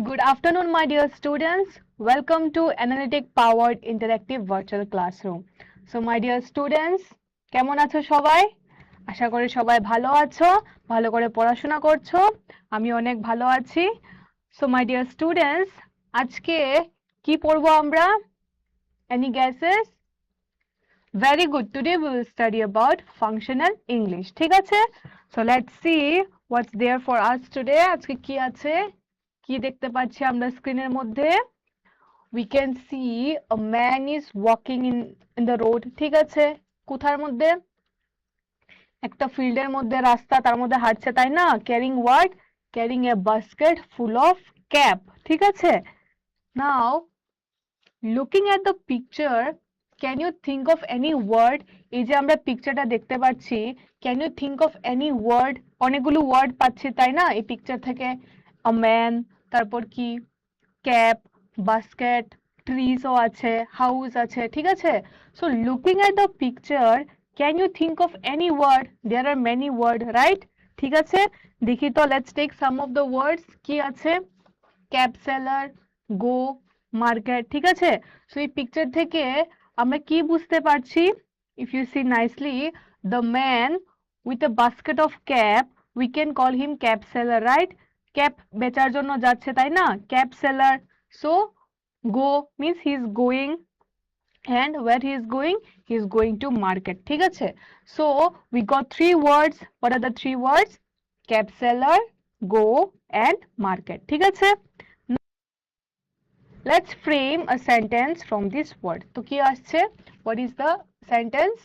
Good afternoon, my dear students. Welcome to Analytic Powered Interactive Virtual Classroom. So, my dear students, কেমন আছো সবাই? আশা করি সবাই ভালো আছো, ভালো করে পড়াশোনা করছো। আমি অনেক ভালো আছি। So, my dear students, আজকে কি পড়বো আমরা? Any guesses? Very good. Today we will study about functional English. ঠিক আছে? So, let's see what's there for us today. আজকে কি আছে? কি দেখতে পাচ্ছি আমরা স্ক্রিনের মধ্যে we can see a man is walking in the road ঠিক আছে কোথার মধ্যে একটা ফিল্ডের মধ্যে রাস্তা তার মধ্যে হাঁটছে তাই না carrying what carrying a basket full of cap ঠিক আছে now looking at the picture can you think of any word এই যে আমরা পিকচারটা দেখতে পাচ্ছি can you think of any word অনেকগুলো ওয়ার্ড পাচ্ছি তাই না এই পিকচার থেকে a man তারপর কি cap basket trees ও আছে house আছে ঠিক আছে so looking at the picture can you think of any word there are many word right ঠিক আছে দেখি তো let's take some of the words কি আছে cap seller go market ঠিক আছে so এই পিকচার থেকে আমরা কি বুঝতে পারছি if you see nicely the man with a basket of cap we can call him cap seller right cap বেচার জন্য যাচ্ছে তাই না cap seller so go means he is going and where he is going to market ঠিক আছে so we got three words what are the three words cap seller go and market ঠিক আছে let's frame a sentence from this word তো কি আসছে what is the sentence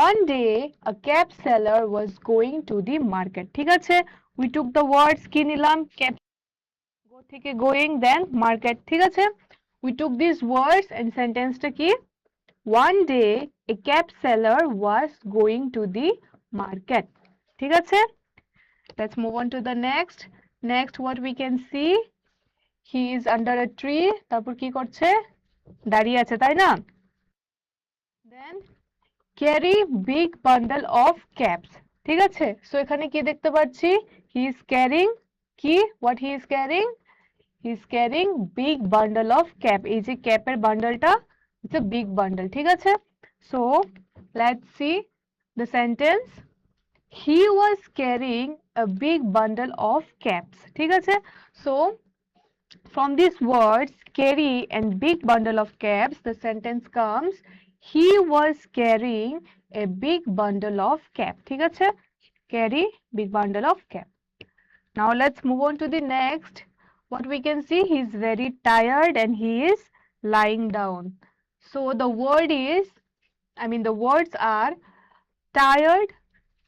one day a cap seller was going to the market ঠিক আছে we took the words কি নিলাম cap go থেকে going then market ঠিক আছে we took these words and sentence টা কি one day a cap seller was going to the market ঠিক আছে let's move on to the next what we can see he is under a tree তারপর কি করছে দাঁড়িয়ে আছে তাই না then carry big bundle of caps ঠিক আছে সো এখানে কি দেখতে পাচ্ছি he is carrying কি what he is carrying he is carrying big bundle of cap এই যে ক্যাপের বান্ডলটা it's a big bundle ঠিক আছে so let's see the sentence he was carrying a big bundle of caps ঠিক আছে so from these words carry and big bundle of caps the sentence comes he was carrying a big bundle of cap ঠিক আছে carry big bundle of cap now let's move on to the next what we can see he is very tired and he is lying down so the word is the words are tired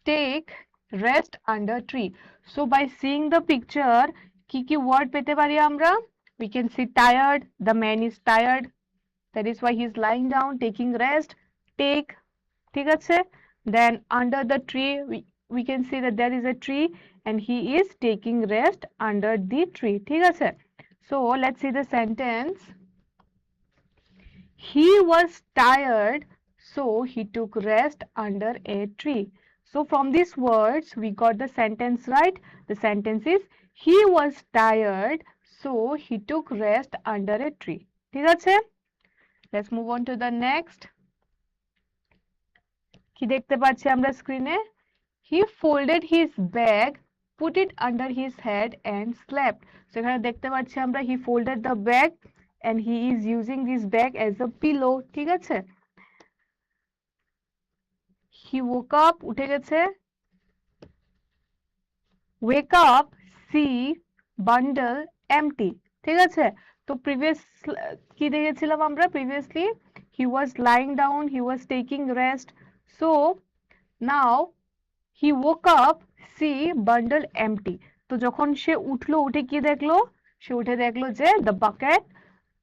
take rest under tree so by seeing the picture কি word পেতে পারি আমরা we can see tired the man is tired that is why he is lying down taking rest take ঠিক আছে then under the tree we can see that there is a tree and he is taking rest under the tree ঠিক আছে so let's see the sentence he was tired so he took rest under a tree so from these words we got the sentence right the sentence is he was tired so he took rest under a tree ঠিক আছে let's move on to the next কি দেখতে পাচ্ছি আমরা স্ক্রিনে he folded his bag put it under his head and slept so এখানে দেখতে পাচ্ছি আমরা he folded the bag and he is using this bag as a pillow ঠিক আছে he woke up উঠে গেছে wake up see bundle empty ঠিক আছে তো প্রিভিয়াস কি দেখেছিলাম আমরা previously he was lying down he was taking rest so now he woke up see bundle empty তো যখন সে উঠলো উঠে কি দেখলো সে উঠে দেখলো যে the bucket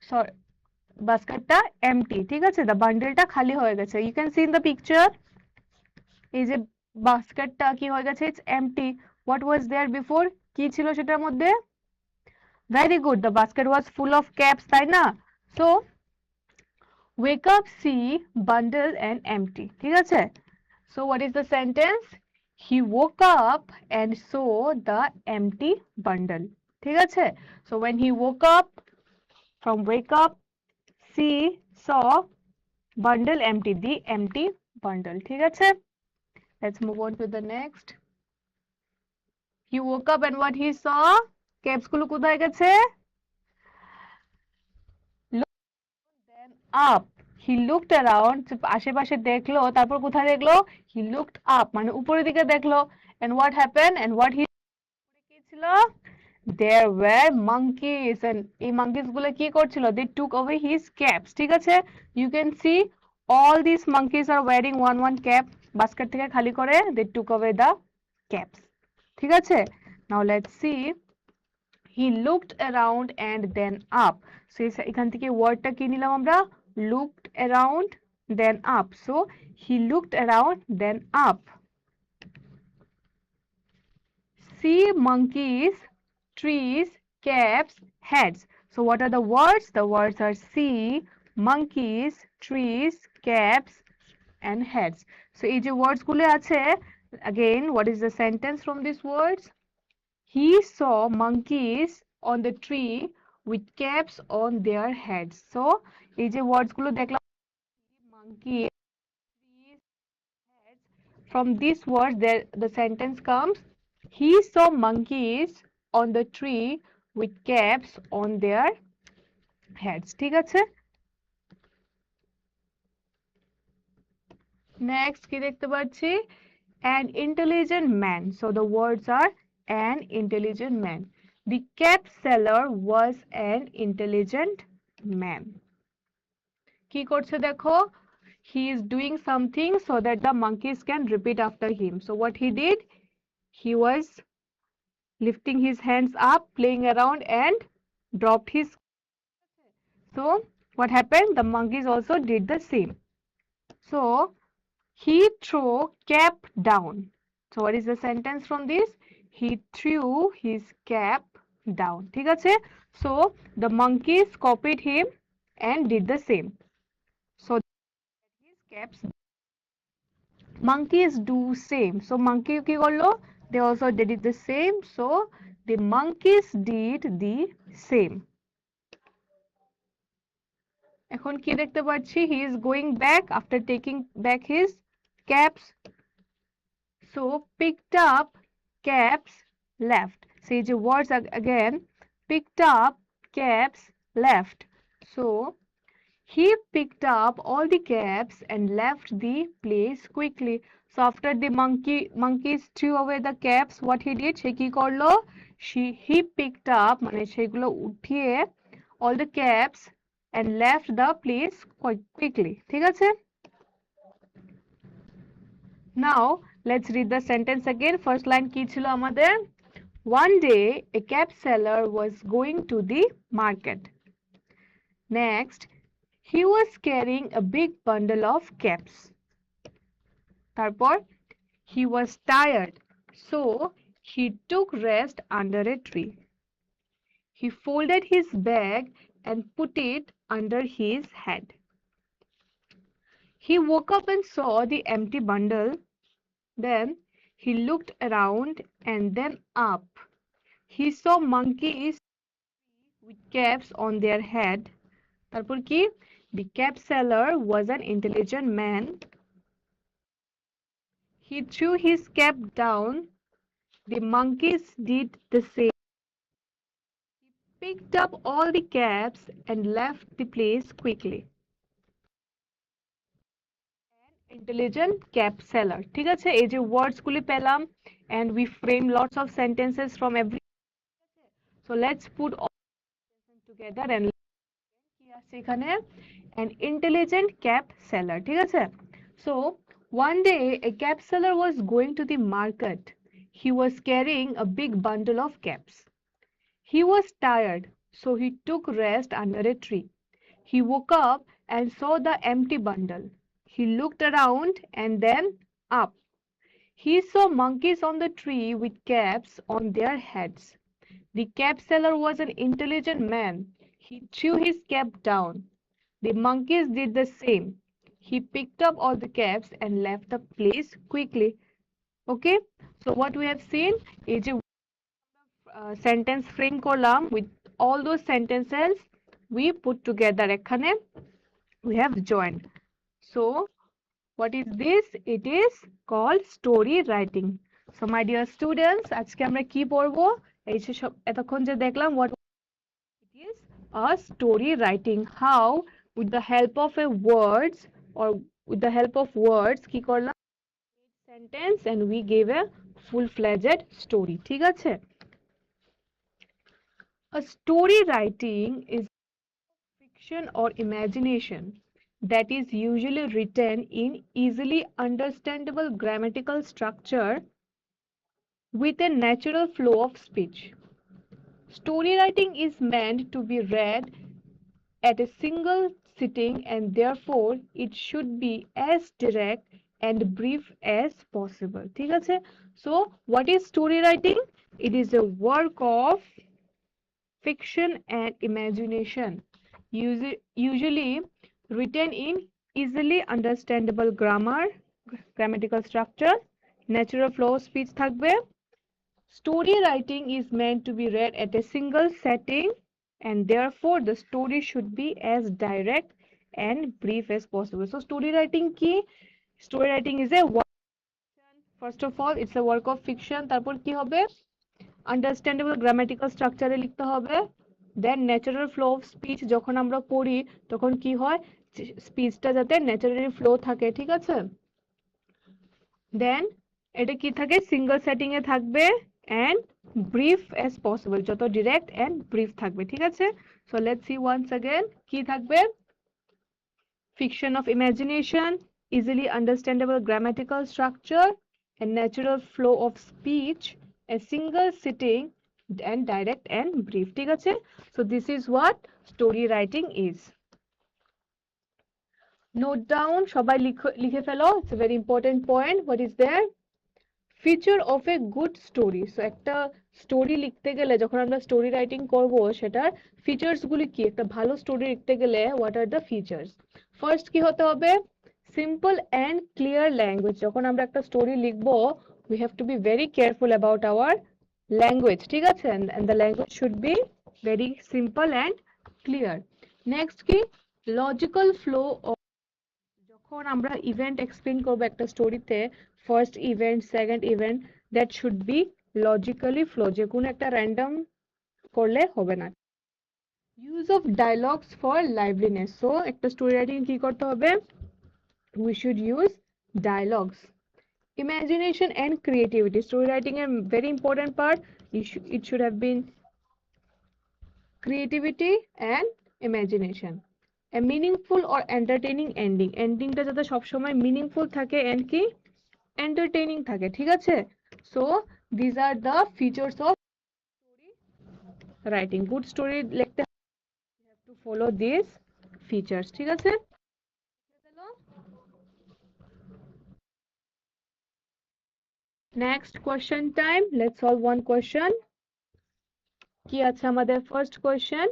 sorry বাস্কেটটা empty ঠিক আছে the bundleটা খালি হয়ে গেছে you can see in the picture এই যে বাস্কেটটা কি হয়ে গেছে it's empty what was there before কি ছিল সেটার মধ্যে very good the basket was full of caps তাই না so wake up see bundle and empty ঠিক আছে so what is the sentence he woke up and saw the empty bundle ঠিক আছে? So when he woke up, from wake up, she saw bundle empty, the empty bundle. ঠিক আছে? Let's move on to the next. He woke up and what he saw? Caps গুলো কোথায় গেছে? Then up. He looked around. আশেপাশে দেখলো, তারপর কোথায় দেখলো? He looked up, মানে উপরের দিকে দেখলো। And what happened? And what he কি ছিল? There were monkeys and এই monkeys গুলো কি করছিল? They took away his caps. ঠিক আছে? You can see all these monkeys are wearing one cap. Basket থেকে খালি করে they took away the caps. ঠিক আছে? Now let's see. He looked around and then up. So এখান থেকে ওয়ার্ডটা কি নিলাম আমরা? Looked around then up. So he looked around then up. See monkeys, trees, caps, heads. So what are the words? The words are see, monkeys, trees, caps, and heads. So এই যে words গুলো আছে, again, what is the sentence from these words? He saw monkeys on the tree with caps on their heads. So এই যে words গুলো দেখলাম, monkey, trees, heads. From these words, there the sentence comes. He saw monkeys on the tree with caps on their heads. ঠিক আছে? Next কি দেখতে পাচ্ছি? An intelligent man. So the words are an intelligent man. The cap seller was an intelligent man. কি করছে দেখো? He is doing something so that the monkeys can repeat after him. So what he did? He was lifting his hands up, playing around, and dropped his. So what happened? The monkeys also did the same. So he threw cap down. So what is the sentence from this? He threw his cap down. ঠিক আছে? So the monkeys copied him and did the same. So his caps. Monkeys do same. So monkey কি করলো? They also did it the same. So the monkeys did the same. এখন কি দেখতে পাচ্ছি? He is going back after taking back his caps. So picked up, caps, left. Say the words again. Picked up, caps, left. So he picked up all the caps and left the place quickly. So after the monkeys threw away the caps, what he did? সে কি করলো? He picked up, মানে সেগুলো উঠিয়ে all the caps and left the place quite quickly. ঠিক আছে? Now let's read the sentence again. First line কি ছিল আমাদের? One day a cap seller was going to the market. Next, he was carrying a big bundle of caps. তারপর, he was tired, so he took rest under a tree. He folded his bag and put it under his head. He woke up and saw the empty bundle. Then he looked around and then up. He saw monkeys with caps on their head. তারপর কি? The cap seller was an intelligent man. He threw his cap down. The monkeys did the same. He picked up all the caps and left the place quickly. An intelligent cap seller. ঠিক আছে? এই যে words গুলি পেলাম and we frame lots of sentences from every. So let's put all together and কি আছে এখানে? An intelligent cap seller. ঠিক আছে? So one day a cap seller was going to the market. He was carrying a big bundle of caps. He was tired, so he took rest under a tree. He woke up and saw the empty bundle. He looked around and then up. He saw monkeys on the tree with caps on their heads. The cap seller was an intelligent man. He threw his cap down. The monkeys did the same. He picked up all the caps and left the place quickly. Okay, so what we have seen is sentence frame করলাম with all those sentences we put together এখানে we have joined. So what is this? It is called story writing. So my dear students, আজকে আমরা কি পড়বো? এই যে সব এতক্ষণ যে দেখলাম what it is a story writing. How with the help of a words or with the help of words কি করলাম? Sentence and we gave a full-fledged story. ঠিক আছে? A story writing is fiction or imagination that is usually written in easily understandable grammatical structure with a natural flow of speech. Story writing is meant to be read at a single sitting and therefore it should be as direct and brief as possible. ঠিক আছে? So what is story writing? It is a work of fiction and imagination, usually written in easily understandable grammatical structure, natural flow of speech থাকবে. Story writing is meant to be read at a single setting and therefore the story should be as direct and brief as possible. So story writing কি? Story writing is a work, first of all it's a work of fiction, তারপর কি হবে? Understandable grammatical স্ট্রাকচারে লিখতে হবে, দেন natural flow of speech যখন আমরা পড়ি তখন কি হয় স্পিচটা যাতে ন্যাচারালি ফ্লো থাকে, ঠিক আছে, দেন এটা কি থাকে সিঙ্গেল সেটিং এ থাকবে এন্ড ব্রিফ অ্যাজ পসিবল, যত ডিরেক্ট এন্ড ব্রিফ থাকবে, ঠিক আছে। So let's see once again কি থাকবে, fiction of imagination, easily understandable grammatical structure, a natural flow of speech, a single sitting, and direct and brief. ঠিক আছে? So this is what story writing is. Note down, সবাই লিখে ফেলো. It's a very important point. What is there? Feature of a good story. So একটা story লিখতে গেলে যখন আমরা story writing করব সেটার ফিচার্স গুলি কি, একটা ভালো স্টোরি লিখতে গেলে what are the features. First কি হতে হবে, সিম্পল অ্যান্ড ক্লিয়ার ল্যাঙ্গুয়েজ। যখন আমরা একটা স্টোরি লিখবো we have to be very careful about our language, ঠিক আছে, and the language should be very simple and clear. Next কি, লজিক্যাল ফ্লো। যখন আমরা ইভেন্ট এক্সপ্লেইন করব একটা স্টোরিতে, first event second event that should be logically flow, যে কোনো একটা র্যান্ডম করলে হবে না। Use of dialogues for liveliness. So একটা স্টোরি রাইটিং কি করতে হবে, we should use dialogues. Imagination and creativity, story writing এর very important part, it should have been creativity and imagination. A meaningful or entertaining ending, এন্ডিংটা যাতে সবসময় meaningful থাকে and কি entertaining থাকে, ঠিক আছে। So this are the features of story writing. Good story লিখতে you have to follow these features, ঠিক আছে। Next question time, let's solve one question. কি আছে আমাদের first question,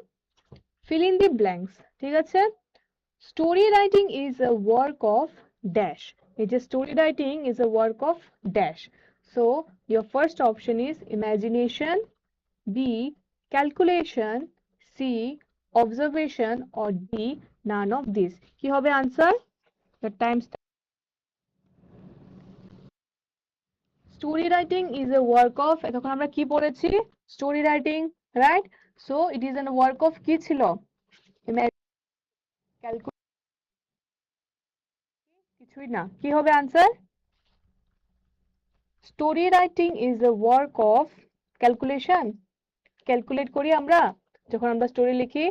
fill in the blanks, ঠিক আছে। Story writing is a work of dash. It is story writing is a work of dash. So your first option is imagination, B calculation, C observation, or D none of these. কি হবে answer? The time start. Story writing is a work of, এতক্ষণ আমরা কি পড়েছি, story writing, right? So it is a work of কি ছিল, calculation, কিছুই না, কি হবে answer? Story writing is a work of calculation. Calculate করি আমরা যখন আমরা স্টোরি লিখি,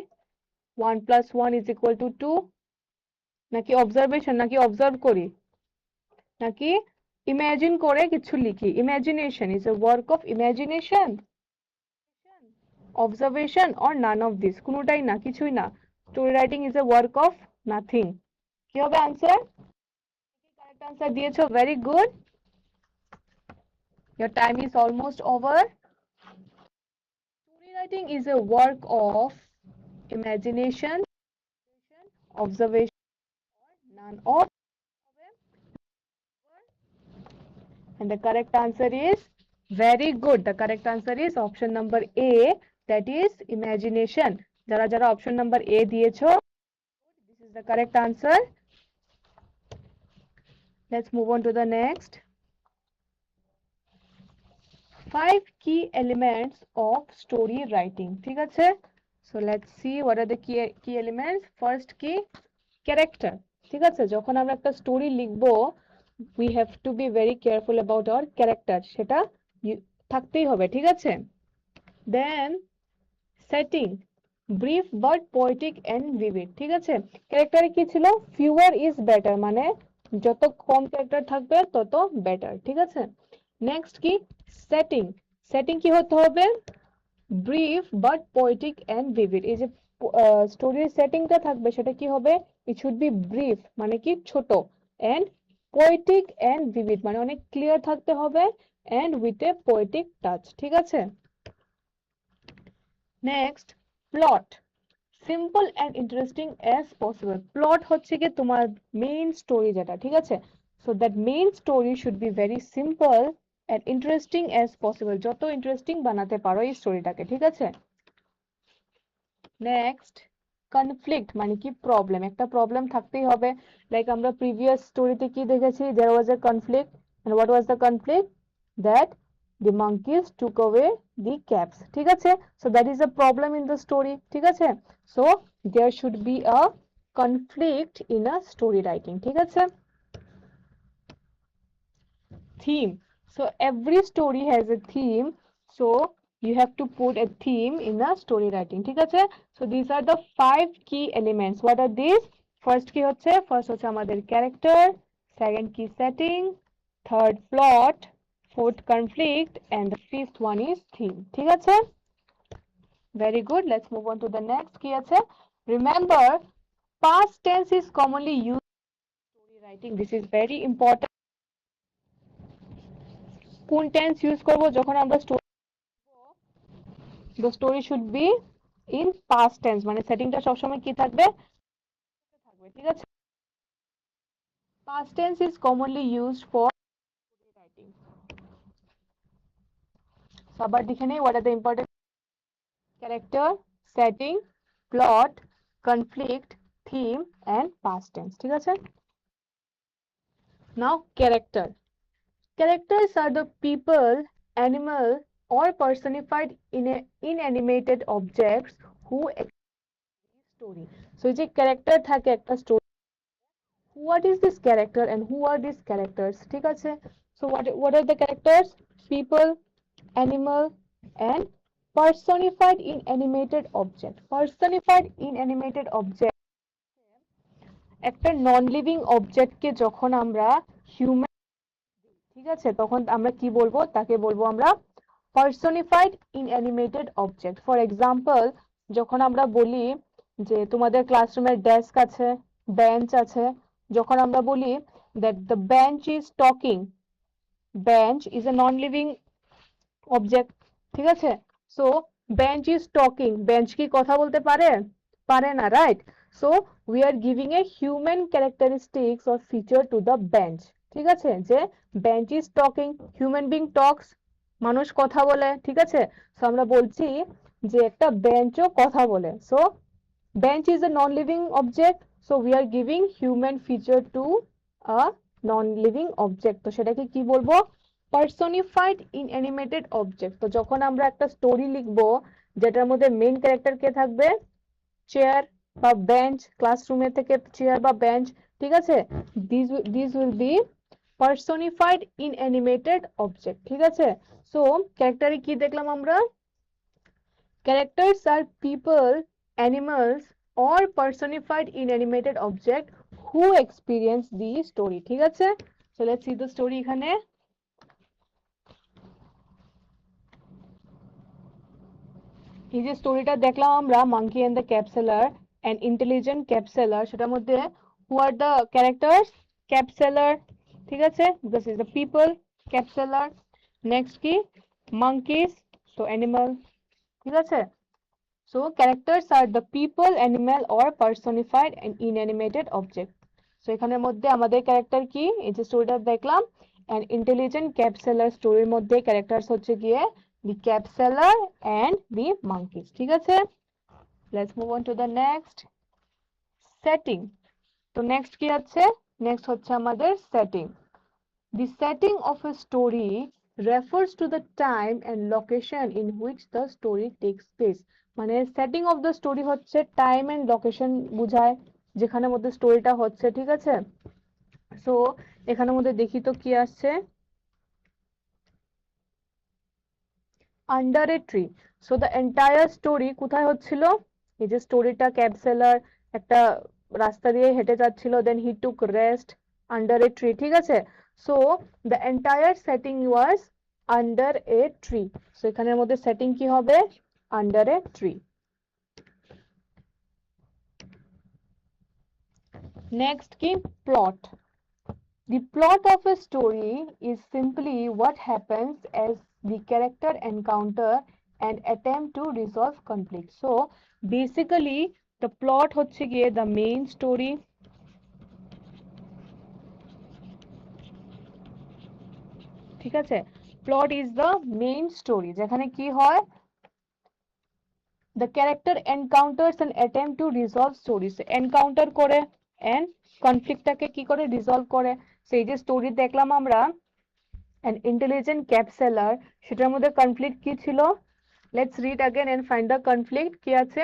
1 + 1 = 2, নাকি অবজারভেশন, নাকি অবজার্ভ করি, নাকি ইমাজিন করে কিছু লিখি। Imagination is a work of imagination, observation or none of this, কোনোটাই না, কিছুই না। Story writing is a work of nothing. কি হবে আনসার? কারেক্ট আনসার দিয়েছো, very good. Your time is almost over. Story writing is a work of imagination, observation, or none of. And the correct answer is Very good. The correct answer is option number A, that is imagination. যারা যারা option number A দিয়েছো, this is the correct answer. Let's move on to the next. 5 key elements of story writing. ঠিক আছে? So let's see what are the key elements. First key, character. ঠিক আছে? যখন আমরা একটা স্টোরি লিখবো, we have to be very careful about our character. সেটা থাকতেই হবে, ঠিক আছে? Then setting, brief but poetic and vivid. ঠিক আছে? ক্যারেক্টারে কি ছিল? fewer is better, মানে যত কম ক্যারেক্টার থাকবে তত বেটার, ঠিক আছে? নেক্সট কি? সেটিং। সেটিং কি হতে হবে? Brief but poetic and vivid. এই যে স্টোরির সেটিংটা থাকবে সেটা কি হবে? ইট শুড বি ব্রিফ, মানে কি ছোট, এন্ড পোয়েটিক এন্ড ভিভিড, মানে অনেক ক্লিয়ার থাকতে হবে, and with a poetic touch, ঠিক আছে? Next, plot, simple and interesting as possible. Plot হচ্ছে কি তোমার মেইন স্টোরি যেটা, ঠিক আছে? So that main story should be very simple and interesting as possible. যত ইন্টারেস্টিং বানাতে পারো এই স্টোরিটাকে, ঠিক আছে? নেক্সট, কনফ্লিক্ট, মানে কি প্রবলেম, একটা প্রবলেম থাকতেই হবে। লাইক আমরা প্রিভিয়াস স্টোরিতে কি দেখেছি? There was a conflict, and what was the conflict? That the monkeys took away the caps, ঠিক আছে? So that is a problem in the story, ঠিক আছে? So there should be a conflict in a story writing, ঠিক আছে? Theme, so every story has a theme, so you have to put a theme in a story writing, ঠিক আছে? So these are the 5 key elements. What are these? First কি হচ্ছে? First হচ্ছে আমাদের character, second key setting, third plot, fourth conflict, and the fifth one is theme, ঠিক আছে? Very good. Let's move on to the next. কি আছে? Remember, past tense is commonly used in story writing. This is very important. কোন tense use করব যখন আমরা story? The story should be in past tense, মানে সেটিংটা সবসময় কি থাকবে? থাকবে, ঠিক আছে? Past tense is commonly used for story writing. So আবার দেখে নেই, what are the important? Character, setting, plot, conflict, theme, and past tense, ঠিক আছে? Now character. Characters are the people, animal, or personified inanimated objects who exist story. So এই যে character থাকে একটা story, what is this character and who are these characters, ঠিক আছে? So what are the characters? People, animal, and personified inanimated object. Personified inanimated object একটা non living অবজেক্টকে যখন আমরা human, ঠিক আছে, তখন আমরা কি বলবো? তাকে বলবো আমরা পার্সনিফাইড ইনঅ্যানিমেটেড অবজেক্ট। ফর এক্সাম্পল, যখন আমরা বলি যে তোমাদের ক্লাসরুমের ডেস্ক আছে, বেঞ্চ আছে, যখন আমরা বলি that the bench is talking, bench is a non living object, ঠিক আছে? So bench is talking, bench কি কথা বলতে পারে? পারে না, right? So we are giving a human characteristics or feature to the bench, ঠিক আছে? যে bench is talking, human being talks, মানুষ কথা বলে, ঠিক আছে? সো আমরা বলছি যে একটা বেঞ্চও কথা বলে। So bench is a non-living object, so we are giving human feature to a non-living object. তো সেটাকে কি বলবো? personified inanimated object. তো যখন আমরা একটা স্টোরি লিখবো যেটার মধ্যে মেইন ক্যারেক্টার কে থাকবে? চেয়ার বা বেঞ্চ, ক্লাসরুমে থেকে চেয়ার বা বেঞ্চ, ঠিক আছে? these will be personified inanimated object, ঠিক আছে? সো ক্যারেক্টারে কি দেখলাম আমরা? Characters are people, animals, or personified inanimated object who experience the story, ঠিক আছে? So let's see the story এখানে। এই যে স্টোরিটা দেখলাম আমরা, monkey and the cap seller, an intelligent cap seller, সেটার মধ্যে who are the characters? Cap seller, ঠিক আছে? This is the people, cap seller. Next কি? Monkeys, so animal, ঠিক আছে? So characters are the people, animal, or personified and inanimated object. So এখানের মধ্যে আমাদের ক্যারেক্টার কি? এই যে স্টোরিটা দেখলাম, অ্যান্ড ইন্টেলিজেন্ট ক্যাব সেলার স্টোরির মধ্যে ক্যারেক্টার্স হচ্ছে গিয়ে the cab seller and the monkeys. ঠিক আছে, let's move on to the next setting. তো নেক্সট কি আছে, নেক্সট হচ্ছে আমাদের setting. The setting of a story refers to the time and location in which the story takes place. মানে setting of the story হচ্ছে time and location বোঝায় যেখানের মধ্যে স্টোরিটা হচ্ছে। ঠিক আছে, সো এখানের মধ্যে দেখি তো কি আসছে, under a tree. So the entire story কোথায় হচ্ছিল, এই যে স্টোরিটা ক্যাব সেলার একটা রাস্তা দিয়ে হেঁটে যাচ্ছিল, then he took rest under a tree. ঠিক আছে, so the entire setting was under a tree. So এখানের মধ্যে সেটিং কি হবে, আন্ডার এ ট্রি। নেক্সট কি, plot. The plot of a story is simply what happens as the character encounter and attempt to resolve conflict. So basically the plot হচ্ছে গিয়ে the main story। ঠিক আছে, plot is the main story যেখানে কি হয়, the character encounters and attempt to resolve stories, encounter করে and conflict টাকে কি করে resolve করে। সেই যে স্টোরি দেখলাম আমরা an intelligent cab seller, সেটার মধ্যে কনফ্লিক্ট কি ছিল, let's read again and find the conflict কি আছে।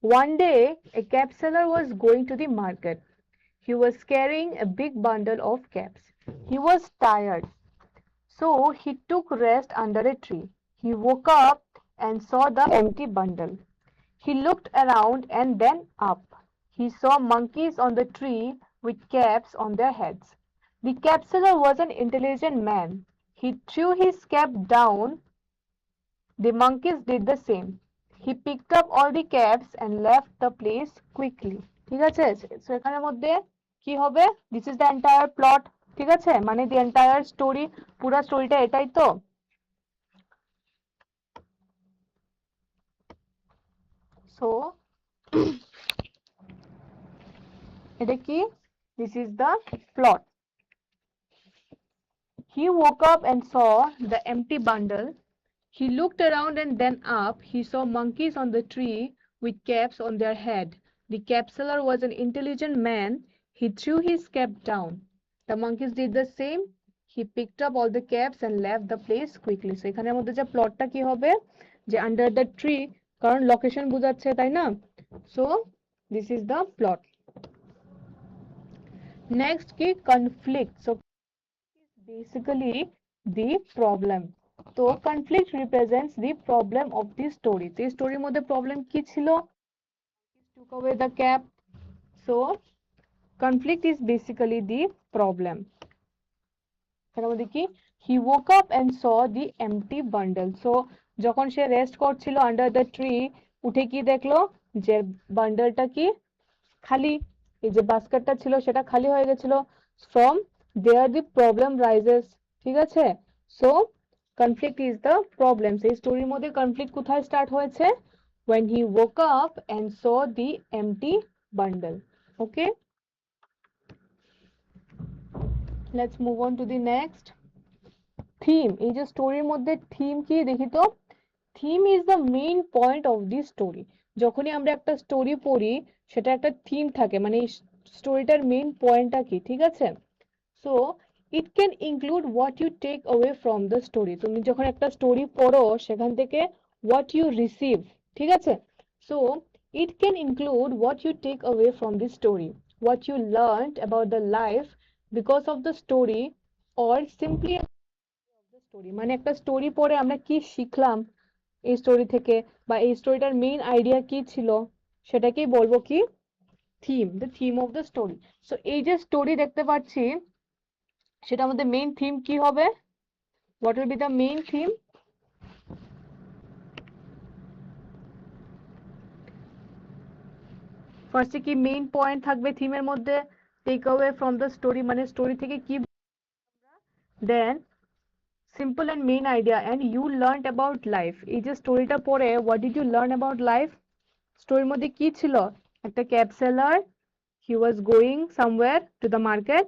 One day a cab seller was going to the market. He was carrying a big bundle of cabs. He was tired, so he took rest under a tree. He woke up and saw the empty bundle. He looked around and then up. He saw monkeys on the tree with caps on their heads. The cap seller was an intelligent man. He threw his cap down. The monkeys did the same. He picked up all the caps and left the place quickly. ঠিক আছে, so এখানের মধ্যে কি হবে, this is the entire plot. ঠিক আছে, মানে the entire story, পুরো স্টোরিটা এটাই তো। সো এটা কি, this is the plot. He woke up and saw the empty bundle. He looked around and then up. He saw monkeys on the tree with caps on their head. The cap seller was an intelligent man. He threw his cap down. The monkeys did the same. He picked up all the caps and left the place quickly. So এখানের মধ্যে যে প্লটটা কি হবে, যে under the tree, কারণ location বোঝাচ্ছে তাই না। So this is the plot. Next কি, conflict. So basically the problem. তো conflict represents the problem of the story. তো এই স্টোরির মধ্যে প্রবলেম কি ছিল, took away the cap. So conflict is basically the problem. এর মধ্যে কি, he woke up and saw the empty bundle. So যখন সে রেস্ট করছিল আন্ডার দ্য ট্রি, উঠে কি দেখলো, যে বান্ডেলটা কি খালি, এই যে বাস্কেটটা ছিল সেটা খালি হয়ে গেছিল। From there the problem rises. ঠিক আছে, so conflict is the problem. এই স্টোরির মধ্যে কনফ্লিক্ট কোথায় স্টার্ট হয়েছে, when he woke up and saw the empty bundle. Okay, let's move on to the next theme. এই যে স্টোরির মধ্যে থিম কি দেখি তো, theme is the main point of the story. যখনই আমরা একটা স্টোরি পড়ি সেটা একটা থিম থাকে, মানে এই স্টোরিটার মেইন পয়েন্টটা কি। ঠিক আছে, so it can include what you take away from the story. তুমি যখন একটা স্টোরি পড়ো সেখান থেকে হোয়াট ইউ রিসিভ। ঠিক আছে, so it can include what you take away from the story, what you learned about the life because of the story, or simply story. মানে একটা স্টোরি পড়ে আমরা কি শিখলাম এই স্টোরি থেকে, বা এই স্টোরিটার মেইন আইডিয়া কি ছিল, সেটাকেই বলবো কি theme, the theme of the story. So এই যে স্টোরি দেখতে পাচ্ছি সেটা আমাদের মেইন থিম কি হবে, what will be the main theme. ফার্স্টে কি মেইন পয়েন্ট থাকবে থিমের মধ্যে, take away from the story, মানে স্টোরি থেকে কি, দেন simple and main idea, and you learned about life। এই যে স্টোরিটা পড়ে what did you learn about life, স্টোরির মধ্যে কি ছিল, একটা cab seller, he was going somewhere to the market,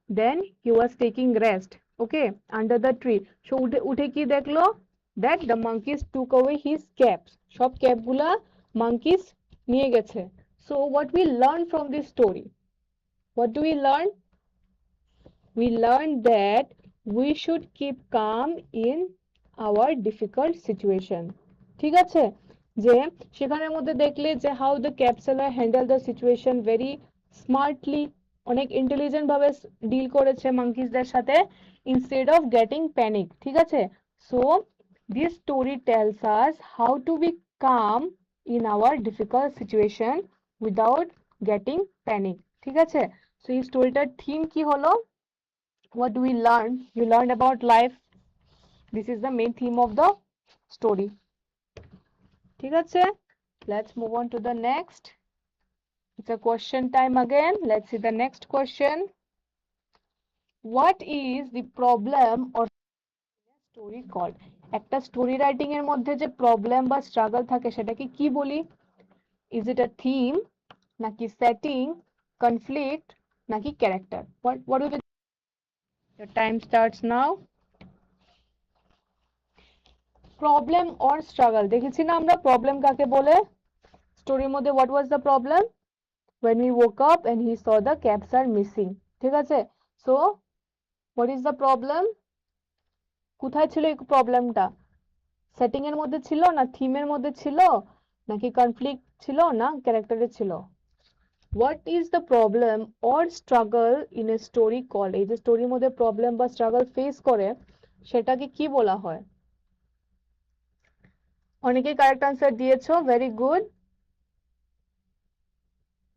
then he was taking rest, okay, under the tree. So উঠে কি দেখলো? That the monkeys took away his caps. সব cap গুলা monkeys নিয়ে গেছে. So what we learn from this story? What do we learn? We learned that we should keep calm in our difficult situation. ঠিক আছে, যে সেখানের মধ্যে দেখলে যে how the cab seller handle the situation very smartly, অনেক intelligent ভাবে deal করেছে monkeysদের সাথে instead of getting panic. ঠিক আছে, so this story tells us how to be calm in our difficult situation without getting panic. ঠিক আছে, so এই স্টোরিটার theme কি হলো? What do we learn? You learned about life. This is the main theme of the story. ঠিক আছে? Let's move on to the next. It's a question time again. Let's see the next question. What is the problem or story called? একটা story writing এর মধ্যে যে problem বা struggle থাকে সেটাকে কি বলি? Is it a theme, নাকি সেটিং, কনফ্লিক্ট, নাকি character? What do you think? Your time starts now. Problem or struggle দেখেছি না আমরা, প্রবলেম কাকে বলে? স্টোরির মধ্যে what was the problem? When we woke up and he saw the caps are missing. ঠিক আছে, so what is the problem? কোথায় ছিল এই প্রবলেমটা? সেটিং এর মধ্যে ছিল, না থিমের মধ্যে ছিল, নাকি কনফ্লিক্ট ছিল, না ক্যারেক্টারে ছিল? What is the problem or struggle in a story called? এই যে স্টোরির মধ্যে প্রবলেম বা স্ট্রাগল ফেস করে সেটাকে কি বলা হয়? অনেকেই কারেক্ট আনসার দিয়েছো, very good.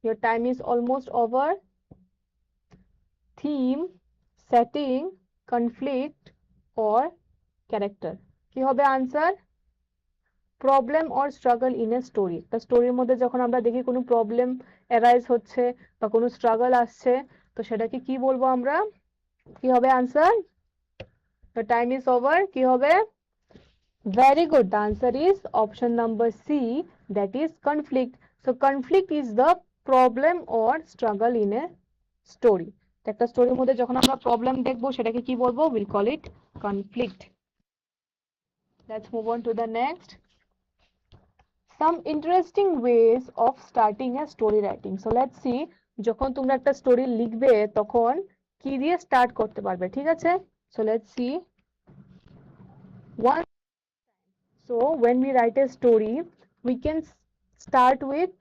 Your time is almost over. Theme, setting, conflict or character. কি হবে answer? Problem or struggle in a story. তা স্টোরির মধ্যে যখন আমরা দেখি কোনো প্রবলেম অ্যারাইজ হচ্ছে বা কোনো স্ট্রাগল আসছে, তো সেটাকে কি বলবো আমরা? কি হবে answer? The time is over. কি হবে? Very good. The answer is option number C, that is conflict. So conflict is the problem or struggle in a story. একটা স্টোরির মধ্যে যখন আমরা প্রবলেম দেখবো সেটাকে কি বলবো? We'll call it conflict. Let's move on to the next. Some interesting ways of starting a story writing. So let's see, যখন তোমরা একটা স্টোরি লিখবে তখন কি দিয়ে স্টার্ট করতে পারবে, ঠিক আছে? So let's see. One, so when we write a story, we can start with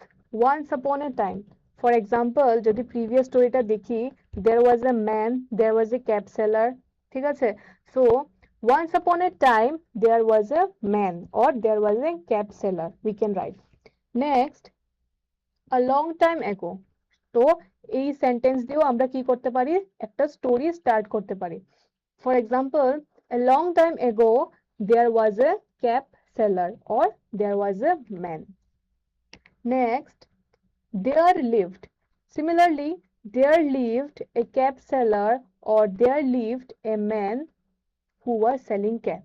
once upon a time. For example, যদি previous storyটা দেখি, there was a man, there was a cab seller, ঠিক আছে? So once upon a time there was a man or there was a cab seller, we can write. Next, a long time ago. তো এই sentence দিয়েও আমরা কি করতে পারি? একটা স্টোরি স্টার্ট করতে পারি। For example, a long time ago there was a cab seller or there was a man. Next, there lived. Similarly, there lived a cab seller or there lived a man who was selling cab.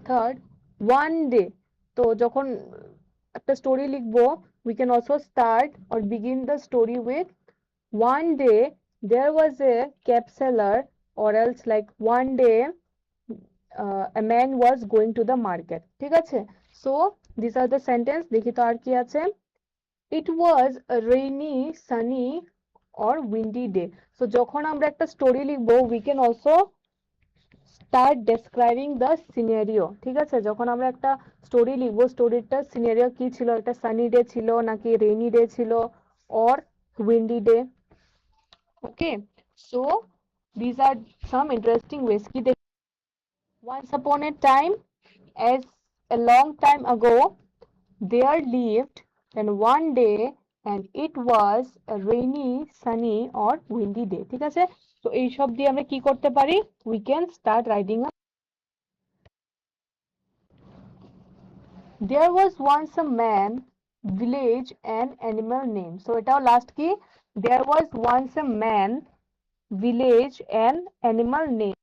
Third, one day. তো যখন একটা story লিখবো, we can also start or begin the story with one day there was a cab seller, or else like one day a man was going to the market. ঠিক আছে, so these are the sentence. দেখি তো আর কি আছে? It was a rainy, sunny or windy day. So যখন আমরা একটা story লিখবো, we can also start describing the scenario. ঠিক আছে, যখন আমরা একটা স্টোরি লিখবো, স্টোরিটার সিনারিও কি ছিল? একটা সানি ডে ছিল, নাকি রেইনি ডে ছিল, or windy day. Okay, so these are some interesting ways. কি দেখ, once upon a time, as a long time ago, there lived, and one day, and it was a rainy, sunny or windy day. ঠিক আছে, তো এই সব দিয়ে আমরা কি করতে পারি? We can start writing a. There was once a man, village and animal name. So এটাও লাস্ট কি? There was once a man, village and animal name.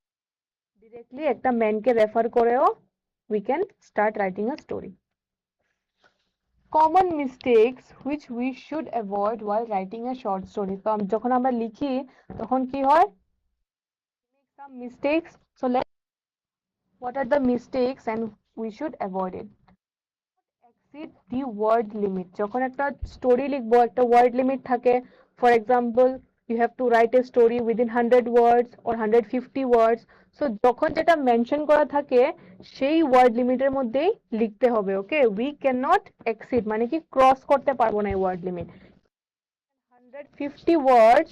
Directly একটা man কে রেফার করেও we can start writing a story. Common mistakes which we should avoid while writing a short story. তো যখন আমরা লিখি তখন কি হয়? some mistakes. So let's what are the mistakes and we should avoid it. Exceed the word limit. যখন একটা story লিখবো একটা ওয়ার্ড লিমিট থাকে, for example you have to write a story within 100 words or 150 words. So যখন যেটা mention করা থাকে সেই ওয়ার্ড লিমিটের মধ্যেই লিখতে হবে। ওকে, we cannot exceed মানে কি ক্রস করতে পারবো না এই word limit. 150 words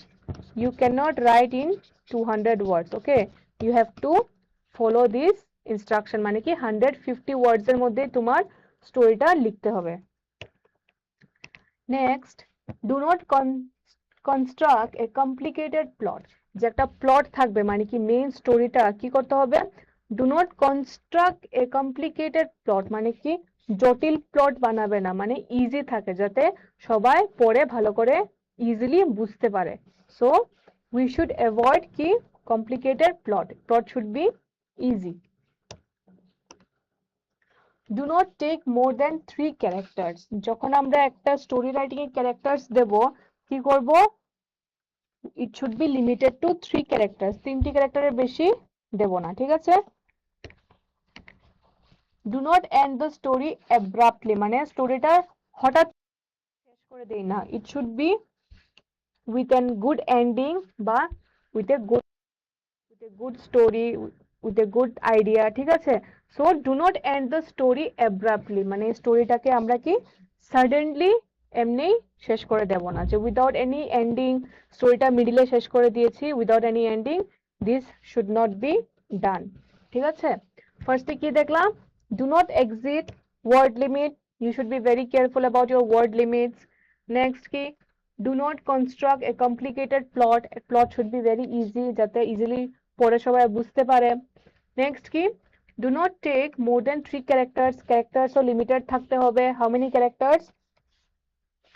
you cannot write in 200 words. Okay, you have to follow this instruction মানে কি 150 words এর মধ্যে তোমার স্টোরিটা লিখতে হবে। Next, do not construct A complicated plot. যে একটা প্লট থাকবে মানে কি মেইন স্টোরিটা কি করতে হবে, do not construct A complicated plot মানে কি জটিল প্লট বানাবে না, মানে ইজি থাকে যাতে সবাই পড়ে ভালো করে ইজিলি বুঝতে পারে। সো উই শুড অ্যাভয়েড কি complicated plot, plot should be easy. Do not take more than 3 characters. যখন আমরা একটা স্টোরি রাইটিং এর ক্যারেক্টার্স দেব কি করব, it should be limited to 3 characters, 3টি ক্যারেক্টারের বেশি দেব না, ঠিক আছে। Do not end the story abruptly মানে স্টোরিটা হঠাৎ শেষ করে দেই না, it should be with an good ending বা with a good story with a good idea, ঠিক আছে। So do not end the story abruptly মানে স্টোরিটাকে আমরা কি সাডেনলি এমনি শেষ করে দেব না, যে উইদাউট এনি এন্ডিং স্টোরিটা মিডিলে শেষ করে দিয়েছি without any ending, this should not be done, ঠিক আছে। ফার্স্টে কি দেখলাম, do not exceed word limit, you should be very careful about your word limits. Next কি, do not construct a complicated plot, a plot should be very easy যাতে easily পড়ে সবাই বুঝতে পারে। নেক্সট কি, do not take more than 3 characters, characters O limited থাকতে হবে, how many characters,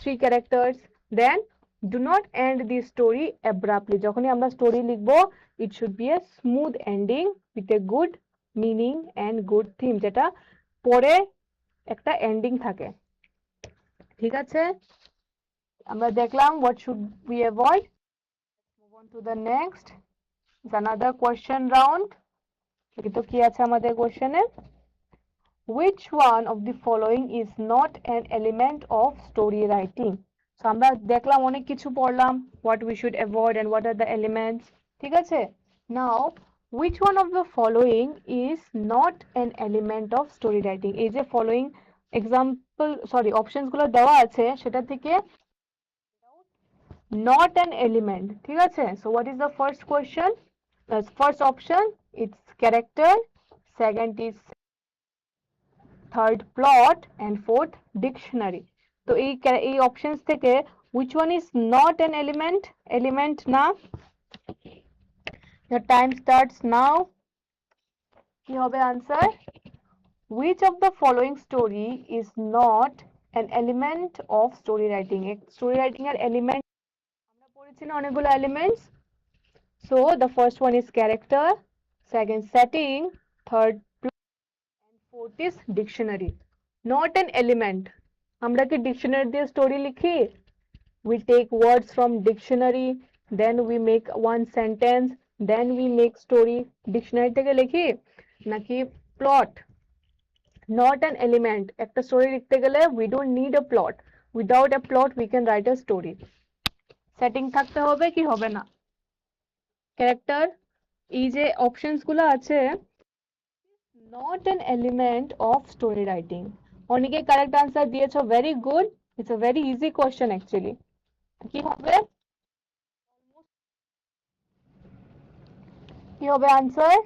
3 characters। then do not end the story abruptly, যখনই আমরা স্টোরি লিখবো it should be a smooth ending with a good meaning and good theme, যেটা পরে একটা ending থাকে, ঠিক আছে। আমরা দেখলাম what should we avoid, move on to the next is another question round। তো কি আছে আমাদের কোশ্চেনে, which one of the following is not an element of story writing। so আমরা দেখলাম অনেক কিছু পড়লাম what we should avoid and what are the elements, ঠিক আছে। now which one of the following is not an element of story writing, এই যে following example sorry options গুলো দেওয়া আছে সেটা থেকে not an element, ঠিক আছে। so what is the first question, first option it's character, second is third plot and fourth dictionary। তো এই অপশনস থেকে which one is not an element, element না, your time starts now। কি হবে answer, which of the following story is not an element of story writing, story writing এর element আমরা পড়েছি না অনেকগুলো elements। so the first one is character, second setting, third plot and fourth is dictionary। not an element, আমরা কি dictionary দিয়ে story লিখি, we take words from dictionary then we make one sentence then we make story, dictionary থেকে লিখি নাকি plot. not an element, একটা story লিখতে গেলে we don't need a plot, without a plot we can write a story। Setting থাকতে হবে কি হবে না, ক্যারেক্টার, এই যে অপশনস গুলো আছে not an element of story writing। অনেকে কারেক্ট আনসার দিয়েছো, very good, it's a very easy question actually. কি হবে, কি হবে আনসার,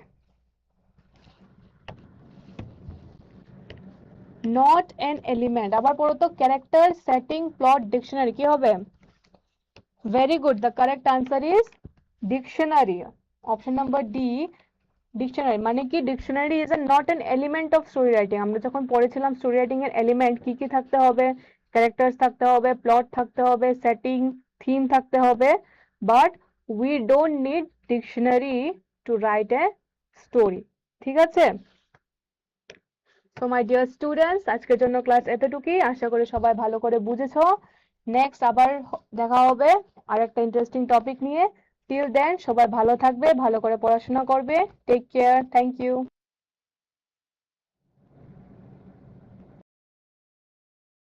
not an element। আবার পড়ো তো, ক্যারেক্টার, সেটিং, প্লট, ডিকশনারি, কি হবে, very good, the correct answer is dictionary, option number D dictionary. মানে কি dictionary is not an element of story writing. আমরা যখন পড়েছিলাম স্টোরি রাইটিং এর এলিমেন্ট কি কি থাকতে হবে, ক্যারেক্টার্স থাকতে হবে, প্লট থাকতে হবে, সেটিং, থিম থাকতে হবে, but we don't need dictionary to write a story, ঠিক আছে। সো মাই ডিয়ার স্টুডেন্টস, আজকের জন্য ক্লাস এতটুকুই, আশা করি সবাই ভালো করে বুঝেছো। নেক্সট আবার দেখা হবে আর একটা ইন্টারেস্টিং টপিক নিয়ে। টিল দেন সবাই ভালো থাকবে, ভালো করে পড়াশোনা করবে। Take care, thank you.